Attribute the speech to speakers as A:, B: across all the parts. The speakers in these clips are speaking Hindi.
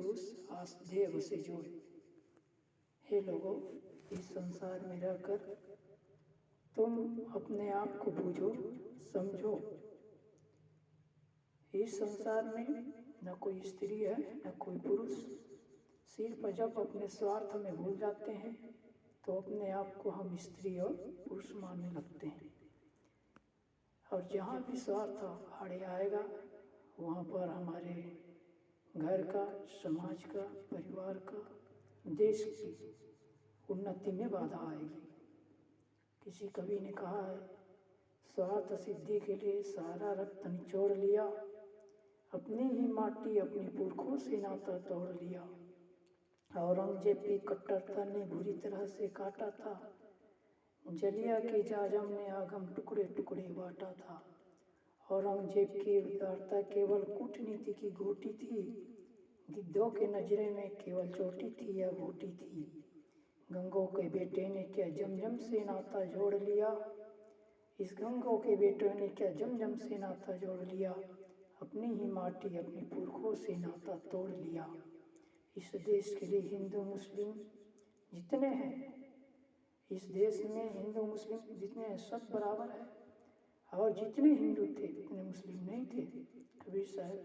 A: पुरुष आस देव से जोड़। हे लोगों, इस संसार में रहकर तुम अपने आप को बूझो, समझो। इस संसार में न कोई स्त्री है न कोई पुरुष। सिर्फ जब अपने स्वार्थ में भूल जाते हैं तो अपने आप को हम स्त्री और पुरुष मानने लगते हैं। और जहाँ भी स्वार्थ आड़े आएगा वहाँ पर हमारे घर का, समाज का, परिवार का, देश की उन्नति में बाधा आएगी। किसी कवि ने कहा है, स्वार्थ सिद्धि के लिए सारा रक्त निचोड़ लिया, अपनी ही माटी अपनी पुरखों से नाता तोड़ लिया। औरंगजेब की कट्टरता ने बुरी तरह से काटा था, जलिया के जाजम ने आगम टुकड़े टुकड़े बांटा था। औरंगजेब की उदारता केवल कूटनीति की गोटी थी, गिद्धों के नजरे में केवल चोटी थी या गोटी थी। गंगों के बेटे ने क्या जमजम से नाता जोड़ लिया, इस गंगों के बेटे ने क्या जमजम से नाता जोड़ लिया, अपनी ही माटी अपने पुरखों से नाता तोड़ लिया। इस देश के लिए हिंदू मुस्लिम जितने हैं, इस देश में हिंदू मुस्लिम जितने हैं सब बराबर है। और जितने हिंदू थे उतने मुस्लिम नहीं थे। कबीर साहब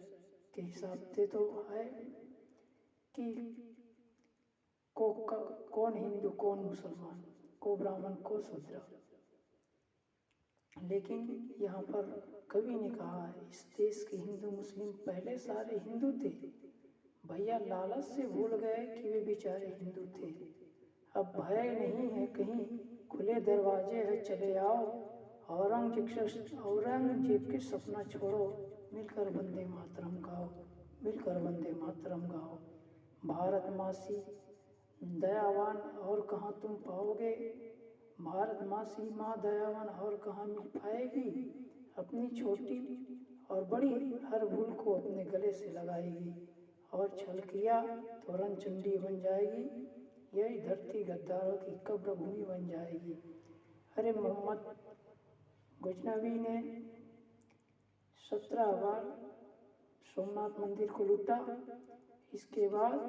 A: के हिसाब से तो है कि कौन हिंदू कौन मुसलमान, को ब्राह्मण को शूद्र। लेकिन यहाँ पर कवि ने कहा है, इस देश के हिंदू मुस्लिम पहले सारे हिंदू थे, भैया लालच से भूल गए कि वे बेचारे हिंदू थे। अब भय नहीं है कहीं, खुले दरवाजे है चले आओ, औरंगजेब के सपना छोड़ो, मिलकर वंदे मातरम गाओ, मिलकर वंदे मातरम गाओ। भारत मासी दयावान और कहाँ तुम पाओगे, भारत मासी माँ दयावान और कहाँ मिल पाएगी। अपनी छोटी और बड़ी हर भूल को अपने गले से लगाएगी, और छल किया तो रणचंडी बन जाएगी, यही धरती गद्दारों की कब्र भूमि बन जाएगी। अरे मोहम्मद गजनवी ने 17 बार सोमनाथ मंदिर को लूटा, इसके बाद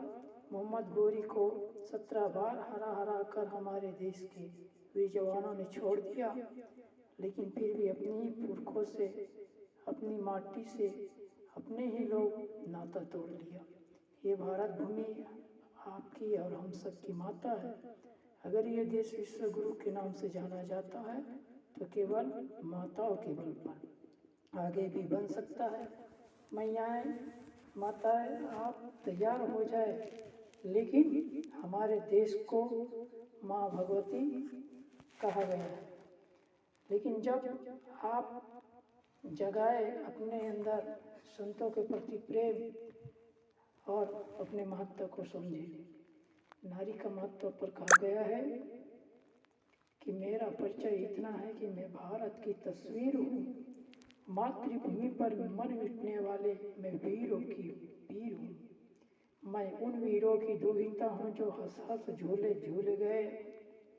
A: मोहम्मद गोरी को 17 बार हरा हरा कर हमारे देश के वीर जवानों ने छोड़ दिया। लेकिन फिर भी अपनी ही पुरखों से, अपनी माटी से अपने ही लोग नाता तोड़ लिया। ये भारत भूमि आपकी और हम सब की माता है। अगर ये देश विश्व गुरु के नाम से जाना जाता है तो केवल माताओं के बल पर आगे भी बन सकता है। मैयाएं, माताएं, आप तैयार हो जाए। लेकिन हमारे देश को माँ भगवती कहा गया है। लेकिन जब आप जगाए अपने अंदर संतों के प्रति प्रेम और अपने महत्व को समझे। नारी का महत्व पर कहा गया है कि मेरा परिचय इतना है कि मैं भारत की तस्वीर हूँ, मातृभूमि पर मर मिटने वाले मैं वीरों की वीर हूँ। मैं उन वीरों की दोहिता हूँ जो हंस हंस झूले झूल गए,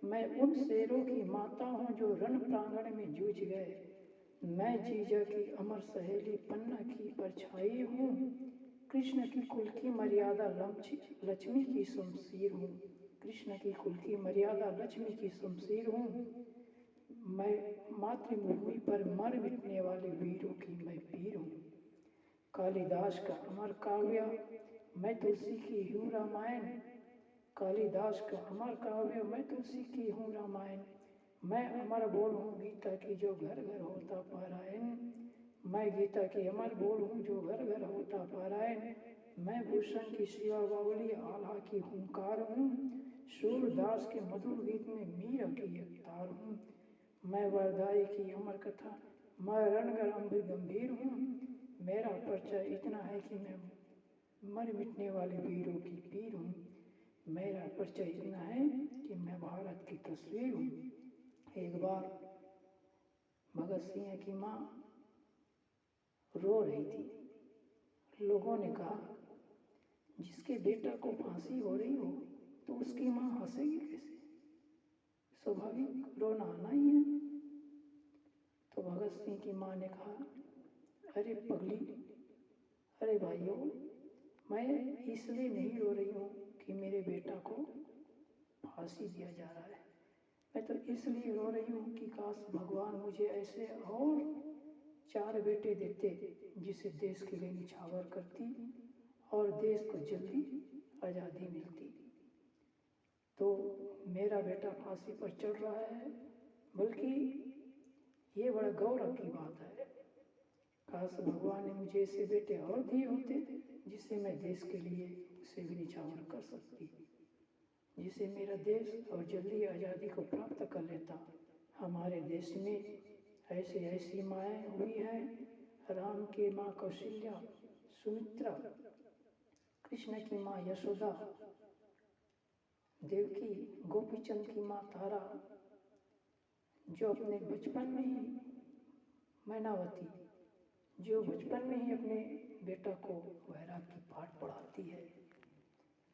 A: मैं उन शेरों की माता हूँ जो रण प्रांगण में जूझ गए। मैं जीजा की अमर सहेली पन्ना की परछाई हूँ, कृष्ण की कुल की मर्यादा लक्ष्मी की शमशीर हूँ, कृष्ण की कुल की मर्यादा लक्ष्मी की शमशीर हूँ। मैं मातृभूमि पर मर मिटने वाले वीरों की मैं वीर हूँ। कालिदास का अमर काव्य मैं तुलसी की हूँ रामायण, कालिदास का अमर काव्य मैं तुलसी की हूँ रामायण। मैं अमर बोल हूँ गीता की जो घर घर होता पारायण, मैं गीता की अमर बोल हूँ जो घर घर होता पारायण। मैं भूषण की शिवा बावली आल्हा की हुंकार हूँ, सूरदास के मधुर गीत में मीरा की अवतार हूँ। मैं वरदाई की अमर कथा, मैं रणगर अम्बर गंभीर हूँ। मेरा परिचय इतना है कि मैं मर मिटने वाले वीरों की वीर हूँ। मेरा परिचय इतना है कि मैं भारत की तस्वीर हूँ। एक बार भगत सिंह की माँ रो रही थी। लोगों ने कहा, जिसके बेटा को फांसी हो रही हो तो उसकी माँ हंसेगी कैसे, स्वाभाविक रोना आना ही है। तो भगत सिंह की माँ ने कहा, अरे पगली, अरे भाइयों, मैं इसलिए नहीं रो रही हूँ कि मेरे बेटा को फांसी दिया जा रहा है, मैं तो इसलिए रो रही हूँ कि काश भगवान मुझे ऐसे और 4 बेटे देते जिसे देश के लिए निछावर करती और देश को जल्दी आज़ादी मिलती। तो मेरा बेटा फांसी पर चढ़ रहा है, बल्कि ये बड़ा गौरव की बात है। काश भगवान ने मुझे ऐसे बेटे और दिए होते जिससे मैं देश के लिए उसे भी निछावर कर सकती, जिसे मेरा देश और जल्दी आज़ादी को प्राप्त कर लेता। हमारे देश में ऐसी ऐसी माएँ हुई हैं, राम की माँ कौशल्या, सुमित्रा, कृष्ण की माँ यशोदा, देवकी, गोपीचंद की माँ तारा, जो अपने बचपन में ही मैनावती, जो बचपन में ही अपने बेटा को वैराग की पाठ पढ़ाती है।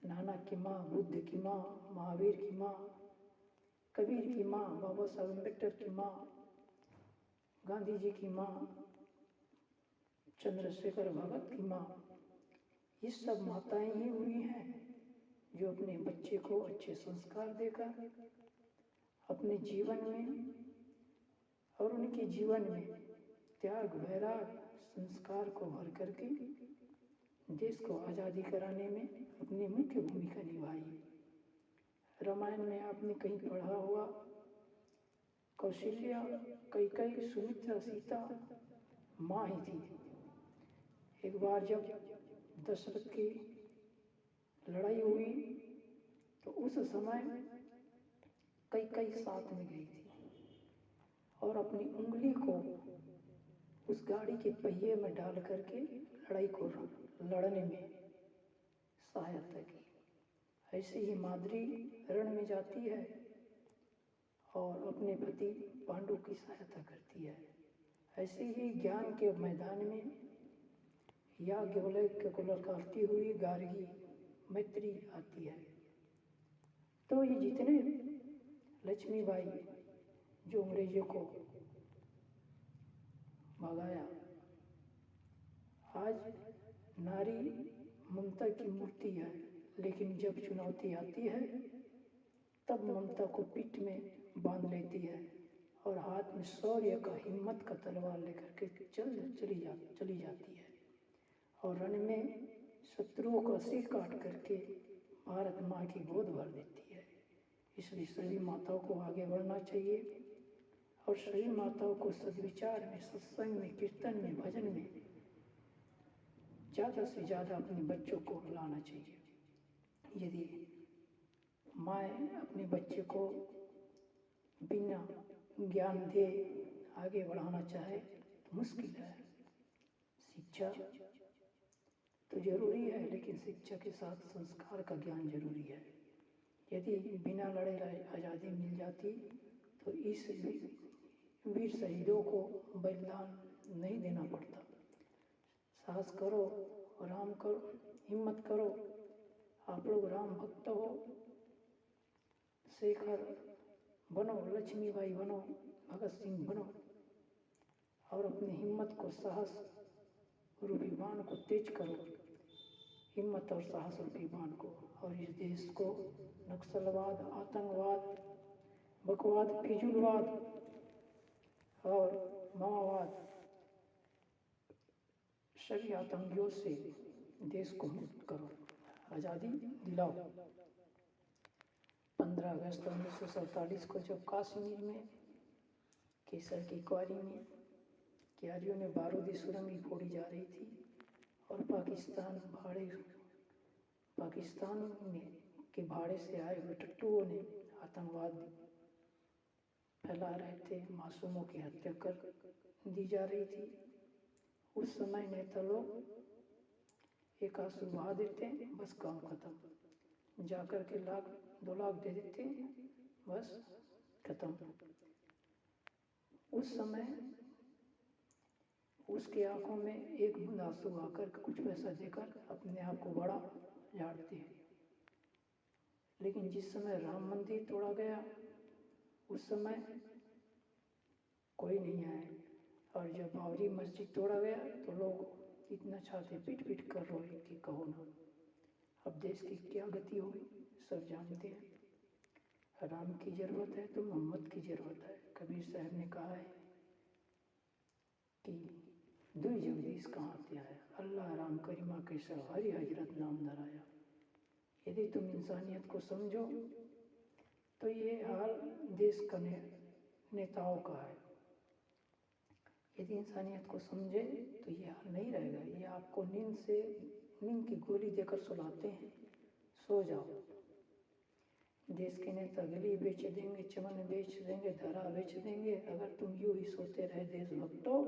A: नानक की माँ, बुद्ध की माँ, महावीर की माँ, कबीर की माँ, बाबा साहब अम्बेडकर की माँ, गांधी जी की माँ, चंद्रशेखर भगत की माँ, ये सब माताएं ही हुई हैं जो अपने बच्चे को अच्छे संस्कार देकर अपने जीवन में और उनके जीवन में त्याग, वैराग, संस्कार को भर करके देश को आज़ादी कराने में अपनी मुख्य भूमिका निभाई। रामायण में आपने कहीं पढ़ा होगा, कौशल्या, कैकेयी, सुमित्रा, सीता माँ ही थी। एक बार जब दशरथ की लड़ाई हुई तो उस समय कैकेयी साथ में गई थी और अपनी उंगली को उस गाड़ी के पहिए में डाल करके लड़ाई को लड़ने में सहायता की। ऐसे ही माद्री रण में जाती है और अपने पति पांडु की सहायता करती है। ऐसे ही ज्ञान के मैदान में याज्ञवल्क्य को ललकारती हुई गार्गी मैत्री आती है। तो ये जितने लक्ष्मीबाई जो अंग्रेजों को भगाया, आज नारी ममता की मूर्ति है, लेकिन जब चुनौती आती है तब ममता को पीठ में बांध लेती है और हाथ में शौर्य का, हिम्मत का तलवार लेकर के चली जाती है और रण में शत्रुओं का सिर काट करके भारत माँ की गोद भर देती है। इसलिए सभी माताओं को आगे बढ़ना चाहिए और सभी माताओं को सद्विचार में, सत्संग में, कीर्तन में, भजन में ज़्यादा से ज़्यादा अपने बच्चों को लाना चाहिए। यदि माँ अपने बच्चे को बिना ज्ञान दे आगे बढ़ाना चाहे तो मुश्किल है। शिक्षा तो जरूरी है, लेकिन शिक्षा के साथ संस्कार का ज्ञान जरूरी है। यदि बिना लड़े आज़ादी मिल जाती तो इस वीर शहीदों को बलिदान नहीं देना पड़ता। साहस करो, राम करो, हिम्मत करो। आप लोग राम भक्त हो, शेखर बनो, लक्ष्मीबाई बनो, भगत सिंह बनो और अपनी हिम्मत को, साहस रूपी बाण को तेज करो। हिम्मत और साहस रूपी बाण को, और इस देश को नक्सलवाद, आतंकवाद, बकवाद, फिजूलवाद और माओवाद सभी आतंकियों से देश को मुक्त करो, आज़ादी दिलाओ। 15 अगस्त 1947 को जब कश्मीर में केसर की क्वारी में क्यारियों में बारूदी सुरंग फोड़ी जा रही थी और पाकिस्तान में के भाड़े से आए हुए टट्टुओं ने आतंकवाद फैला रहे थे, मासूमों की हत्या कर दी जा रही थी। उस समय नेता लोग एक आंसू बहा देते, बस काम खत्म, जाकर के 1-2 लाख दे देते, बस खत्म। उस समय उसके आंखों में एक बूंद आंसू आकर कुछ पैसा देकर अपने आप को बड़ा झाड़ते हैं। लेकिन जिस समय राम मंदिर तोड़ा गया उस समय कोई नहीं आया, और जब बाबरी मस्जिद तोड़ा गया तो लोग इतना छाती पीट पीट कर रोए कि कहो ना। अब देश की क्या गति होगी सब जानते हैं। राम की ज़रूरत है तो मोहम्मद की ज़रूरत है। कबीर साहब ने कहा है कि दुई जगदीश कहाँ ते आया, अल्लाह राम करीमा कैसा हरि हजरत नाम धराया। यदि तुम इंसानियत को समझो तो ये हाल देश का नेताओं का है। यदि इंसानियत को समझे तो ये हाल नहीं रहेगा। ये आपको नींद की गोली देकर सुलाते हैं, सो जाओ। देश के नेता गली बेच देंगे, चमन बेच देंगे, धरा बेच देंगे। अगर तुम यूं ही सोते रहे देशभक्तों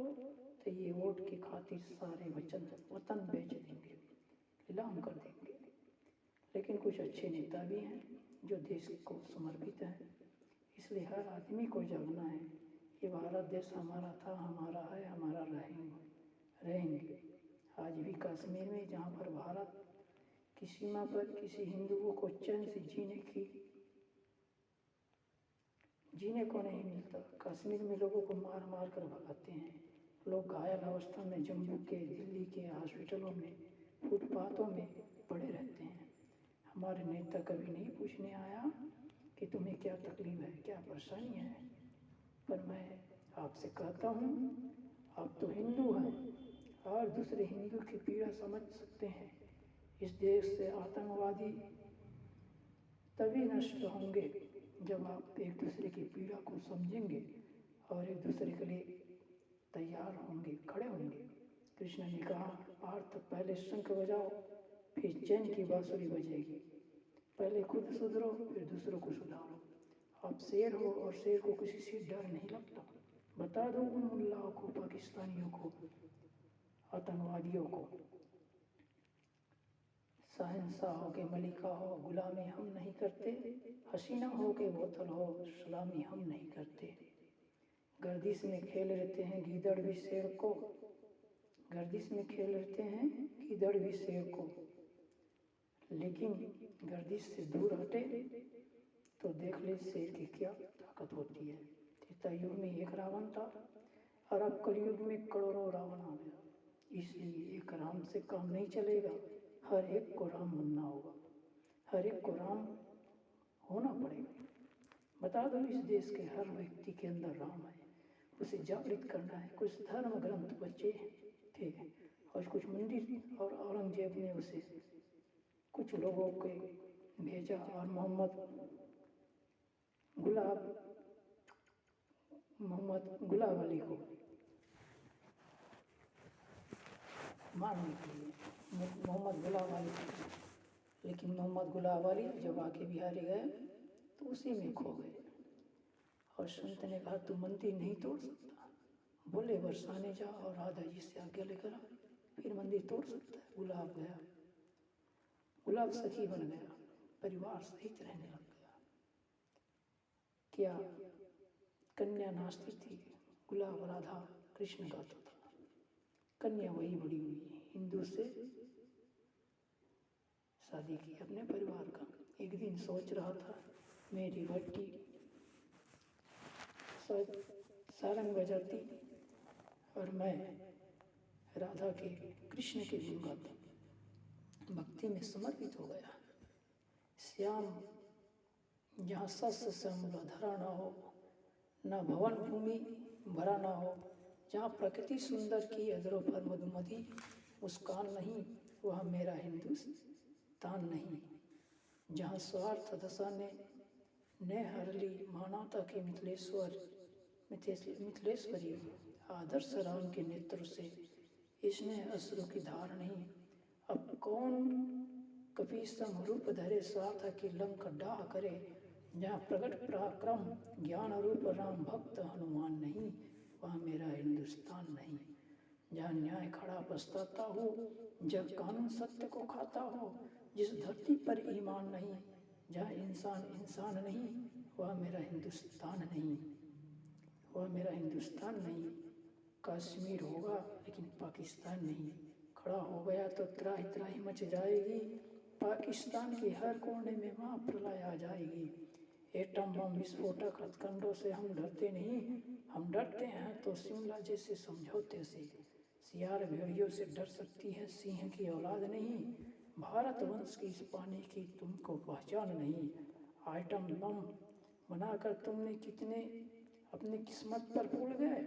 A: तो ये वोट की खातिर सारे वतन बेच देंगे, नीलाम कर देंगे। लेकिन कुछ अच्छे नेता भी हैं जो देश को समर्पित हैं। इसलिए हर आदमी को जागना है। ये भारत देश हमारा था, हमारा है, हमारा रहेंगे। आज भी कश्मीर में जहाँ पर भारत की सीमा पर किसी हिंदुओं को चैन से जीने को नहीं मिलता। कश्मीर में लोगों को मार मार कर भगाते हैं। लोग घायल अवस्था में जम्मू के, दिल्ली के हॉस्पिटलों में, फुटपाथों में पड़े रहते हैं। हमारे नेता कभी नहीं पूछने आया कि तुम्हें क्या तकलीफ है, क्या परेशानी है। पर मैं आपसे कहता हूँ, आप तो हिंदू हैं और दूसरे हिंदू की पीड़ा समझ सकते हैं। इस देश से आतंकवादी तभी नष्ट होंगे जब आप एक दूसरे की पीड़ा को समझेंगे और एक दूसरे के लिए तैयार होंगे, खड़े होंगे। कृष्ण ने कहा, पार्थ पहले शंख बजाओ, फिर चैन की बांसुरी बजेगी। पहले खुद सुधरो, फिर दूसरों को सुधारो। आप शेर हो और शेर को किसी से डर नहीं लगता। बता दो उन मुल्लाओं को, पाकिस्तानियों को, आतंकवादियों को, शहंशाह हो के मलिका हो, गुलामी हम नहीं करते। हसीना हो के बोतल हो, सलामी हम नहीं करते। गर्दिश में खेल रहते हैं गीदड़ भी शेर को, गर्दिश में खेल रहते हैं गीदड़ भी शेर को। लेकिन गर्दिश से दूर हटे तो देख ले शेर की क्या ताकत होती है। त्रेता युग में एक रावण था और अब कलयुग में करोड़ों रावण आ गया। इसलिए एक राम से काम नहीं चलेगा, हर एक को राम बनना होगा, हर एक को राम होना पड़ेगा। बता दो इस देश के हर व्यक्ति के अंदर राम है, उसे जागृत करना है। कुछ धर्म ग्रंथ बचे थे और कुछ मंदिर, और औरंगजेब ने उसे कुछ लोगों के भेजा और मोहम्मद गुलाब अली को मारने के लिए, मोहम्मद गुलाब अली। लेकिन मोहम्मद गुलाब अली जब आके बिहारी गए तो उसी में खो गए। और संत ने कहा, तू मंदिर नहीं तोड़ सकता, बोले बरसाने जा और राधा जी से आज्ञा लेकर आ, फिर मंदिर तोड़ सकता है। गुलाब गया, गुलाब सखी बन गया, परिवार सहित रहने लग गया। क्या कन्या नाचती थी, गुलाब राधा कृष्ण गाता था। कन्या वही बड़ी हुई, हिंदू से शादी की अपने परिवार का। एक दिन सोच रहा था, मेरी बेटी सारंग बजाती और मैं राधा के, कृष्ण के गुण गाता। भक्ति में समर्पित हो गया। श्याम जहाँ सस श्यामला धरा ना हो, न भवन भूमि भरा ना हो, जहाँ प्रकृति सुंदर की अधरों पर मधुमती मुस्कान नहीं, वह मेरा हिंदुस्तान नहीं। जहाँ स्वार्थ दशा ने हर ली मानवता की मिथिलेश्वरी, आदर्श राम के नेत्र से इसने अश्रु की धार नहीं। अब कौन कभी समरूप धरे, स्वार्थ की लंक डाह करे। जहाँ प्रकट पराक्रम ज्ञान रूप राम भक्त हनुमान नहीं, वहाँ मेरा हिंदुस्तान नहीं। जहाँ न्याय खड़ा पछताता हो, जब कानून सत्य को खाता हो, जिस धरती पर ईमान नहीं, जहाँ इंसान इंसान नहीं, वह मेरा हिंदुस्तान नहीं, वह मेरा हिंदुस्तान नहीं। कश्मीर होगा लेकिन पाकिस्तान नहीं। खड़ा हो गया तो त्राही त्राही मच जाएगी, पाकिस्तान के हर कोने में महाप्रलय आ जाएगी। एटम बम विस्फोटक हथकंडों से हम डरते नहीं, हम डरते हैं तो शिमला जैसे समझौते से। सियार भेड़ियों से डर सकती है, सिंह की औलाद नहीं। भारत वंश की इस पानी की तुमको पहचान नहीं। आइटम बम बनाकर तुमने कितने अपनी किस्मत पर भूल गए।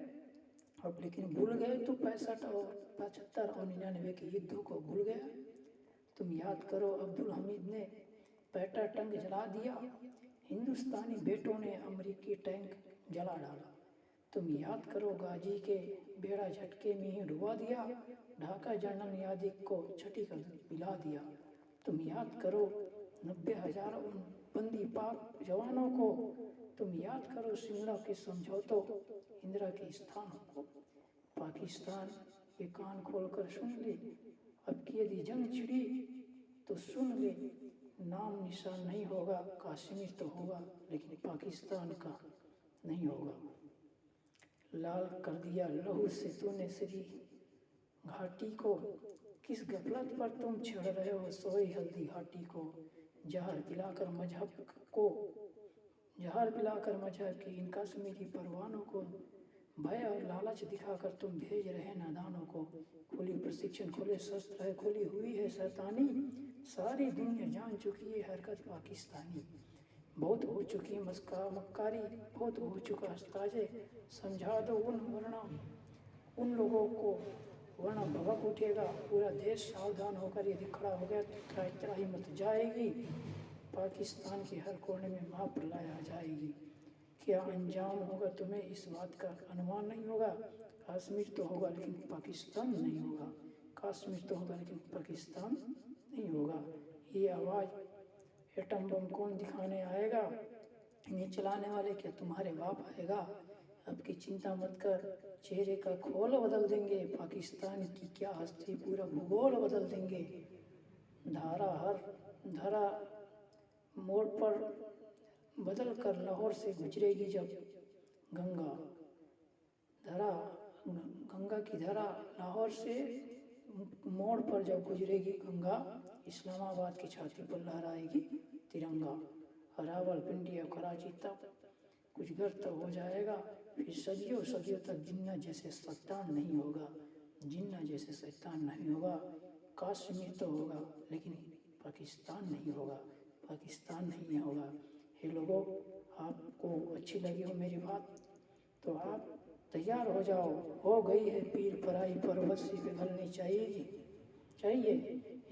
A: अब लेकिन भूल गए तो 65 और 75 और 99 के युद्धों को भूल गया। तुम याद करो, अब्दुल हमीद ने पैटा टंग जला दिया, हिंदुस्तानी बेटों ने अमेरिकी टैंक जला डाला। तुम याद करो, गाजी के बेड़ा झटके में ही डुबा दिया, ढाका जनरल यादिक को छठी कर पिला दिया। तुम याद करो 90,000 उन बंदी पाक जवानों को। तुम याद करो शिमला के समझौतों, इंदिरा के स्थानों को। पाकिस्तान ये कान खोलकर सुन ले, अब की यदि जंग छिड़ी तो सुन ले, नाम निशान नहीं होगा, कश्मीर तो होगा लेकिन पाकिस्तान का नहीं होगा। लाल कर दिया लहू से तूने श्री घाटी को, किस गफलत पर तुम छेड़ रहे हो सोई हल्दी घाटी को। जहर पिलाकर मजहब की इन कश्मीरी परवानों को, भय और लालच दिखाकर तुम भेज रहे नादानों को। खुली प्रशिक्षण, खुले शस्त्र है, खुली हुई है शैतानी, सारी दुनिया जान चुकी है हरकत पाकिस्तानी। बहुत हो चुकी मक्कारी, बहुत हो चुका अस्ताजे, समझा दो उन लोगों को, वरना भड़क उठेगा पूरा देश। सावधान होकर यदि खड़ा हो गया तो त्राही मत जाएगी, पाकिस्तान के हर कोने में महाप्रलय आ जाएगी। क्या अंजाम होगा तुम्हें इस बात का अनुमान नहीं होगा। कश्मीर तो होगा लेकिन पाकिस्तान नहीं होगा, कश्मीर तो होगा लेकिन पाकिस्तान नहीं होगा। ये आवाज़ एटम बम कौन दिखाने आएगा, इन्हें चलाने वाले क्या तुम्हारे बाप आएगा। अब की चिंता मत कर, चेहरे का खोल बदल देंगे, पाकिस्तान की क्या हस्ती पूरा भूगोल बदल देंगे। धारा मोड़ पर बदल कर लाहौर से गुजरेगी जब गंगा, गंगा की धारा लाहौर से मोड़ पर जब गुजरेगी गंगा, इस्लामाबाद की छाती पर लहराएगी तिरंगा। रावलपिंडी और कराची तक कुछ घर तो हो जाएगा, फिर सदियों सदियों तक जिन्ना जैसे शैतान नहीं होगा, जिन्ना जैसे शैतान नहीं होगा। कश्मीर तो होगा लेकिन पाकिस्तान नहीं होगा, पाकिस्तान नहीं होगा। हे लोगों, आपको अच्छी लगी हो मेरी बात तो आप तैयार हो जाओ, हो गई है पीर पराई पर्वत से पिघलनी चाहिए,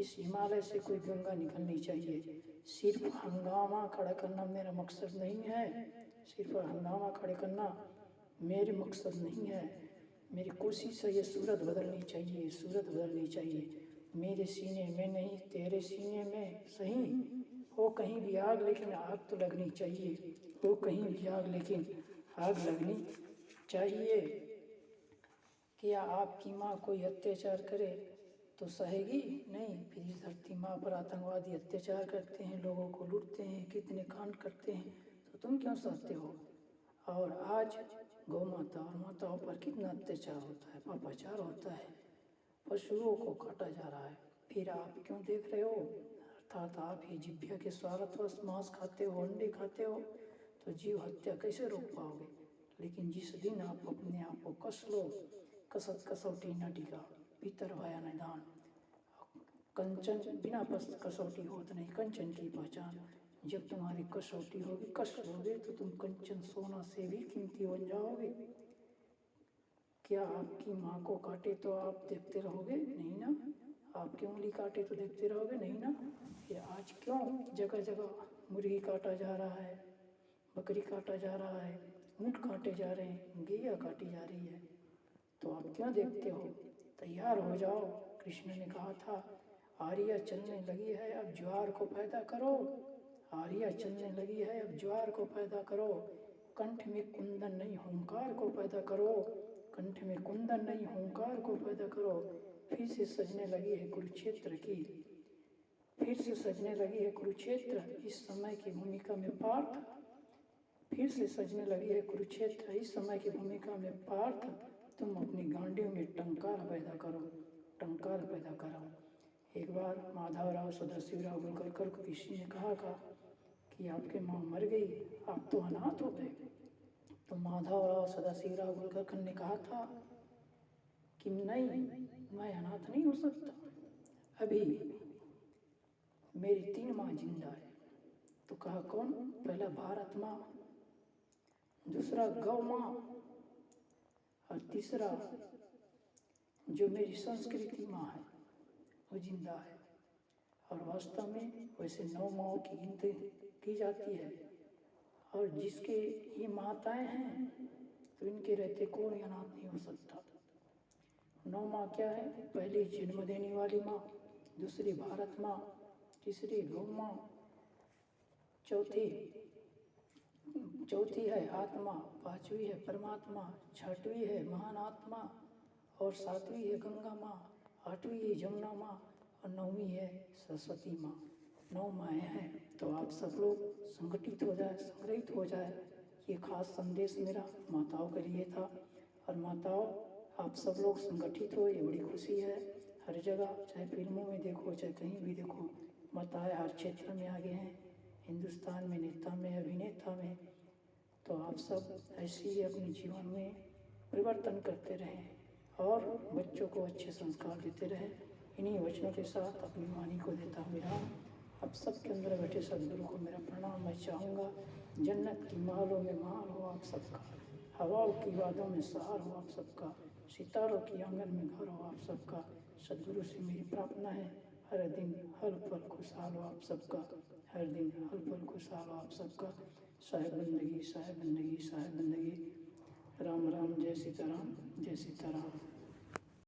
A: इस हिमालय से कोई गंगा निकलनी चाहिए। सिर्फ हंगामा खड़ा करना मेरा मकसद नहीं है, सिर्फ हंगामा खड़े करना मेरी मकसद नहीं है। मेरी कोशिश है ये सूरत बदलनी चाहिए, सूरत बदलनी चाहिए। मेरे सीने में नहीं तेरे सीने में सही, हो कहीं भी आग लेकिन आग तो लगनी चाहिए, हो कहीं भी आग लेकिन आग लगनी चाहिए। क्या आपकी माँ कोई अत्याचार करे तो सहेगी नहीं, फिर इस धरती माँ पर आतंकवादी अत्याचार करते हैं, लोगों को लूटते हैं, कितने कांड करते हैं, तो तुम क्यों सहते हो। और आज गौ माता और माताओं पर कितना अत्याचार होता है, पापाचार होता है, पशुओं को काटा जा रहा है, फिर आप क्यों देख रहे हो। अर्थात आप ही जिभ्या के स्वार्थवश मांस खाते हो, अंडे खाते हो, तो जीव हत्या कैसे रोक पाओगे। लेकिन जिस दिन आप अपने आप को कस लो, कसत कसौटी न टिका, भीतर भया निदान, कंचन बिना कसौटी होत नहीं कंचन की पहचान। जब तुम्हारी कसौटी होगी, कस लोगे तो तुम कंचन सोना से भी कीमती बन जाओगे। क्या आपकी माँ को काटे तो आप देखते रहोगे, नहीं ना। आपकी उंगली काटे तो देखते रहोगे, नहीं ना। फिर आज क्यों जगह जगह मुर्गी काटा जा रहा है, बकरी काटा जा रहा है, ऊँट काटे जा रहे हैं, गैया काटी जा रही है, तो आप क्यों देखते हो। तैयार हो जाओ, कृष्ण ने कहा था आर्या चलने लगी है अब ज्वार को पैदा करो, आर्या चलने लगी है अब ज्वार को पैदा करो। कंठ में कुंदन नहीं हुंकार को पैदा करो, कंठ में कुंदन नहीं हुंकार को पैदा करो। फिर से सजने लगी है कुरुक्षेत्र की, फिर से सजने लगी है कुरुक्षेत्र इस समय की भूमिका में पार्थ, फिर से सजने लगी है कुरुक्षेत्र इस समय की भूमिका में पार्थ। तुम अपनी गांडियों में टंकार पैदा करो, टंकार पैदा करो। एक बार माधवराव सदाशिवराव होलकर को किसी ने कहा कि आपकी माँ मर गई, आप तो अनाथ हो गए। तो माधवराव सदाशिवराव होलकर ने कहा था कि नहीं, मैं अनाथ नहीं हो सकता। अभी मेरी 3 माँ जिंदा है। तो कहा कौन? पहला भारत माँ, दूसरा गौ माँ, और तीसरा जो मेरी संस्कृति माँ है वो जिंदा है। और वास्तव में वैसे 9 माँओं की गिनती की जाती है, और जिसके ये माताएं हैं तो इनके रहते कोई अनाथ नहीं हो सकता। 9 माँ क्या है? पहली जन्म देने वाली माँ, दूसरी भारत माँ, तीसरी गौ माँ, चौथी है आत्मा, पांचवी है परमात्मा, छठवीं है महान आत्मा, और सातवीं है गंगा माँ, आठवीं है जमुना माँ, और 9वीं है सरस्वती माँ। 9 माएँ हैं। तो आप सब लोग संगठित हो जाए, संग्रहित हो जाए। ये खास संदेश मेरा माताओं के लिए था। और माताओं, आप सब लोग संगठित हो, ये बड़ी खुशी है। हर जगह, चाहे फिल्मों में देखो, चाहे कहीं भी देखो, माताएं हर क्षेत्र में आगे हैं, हिंदुस्तान में नेता में, अभिनेता में। तो आप सब ऐसे ही अपने जीवन में परिवर्तन करते रहें और बच्चों को अच्छे संस्कार देते रहें। इन्हीं वचनों के साथ अपनी वाणी को देता हूँ विराम। अब सबके अंदर बैठे सदगुरु को मेरा प्रणाम। मैं चाहूँगा जन्नत की महलों में महल हो आप सबका, हवाओं की वादों में सहार हो आप सबका, सितारों की आंगन में घर हो आप सबका। सदगुरु से मेरी प्रार्थना है, हर दिन हर पल खुशहाल हो आप सबका, हर दिन हर पल खुशहाल हो आप सबका। साहेब बंदगी, साहेब बंदगी, साहेब बंदगी। राम राम, जय सीताराम, जय सीताराम।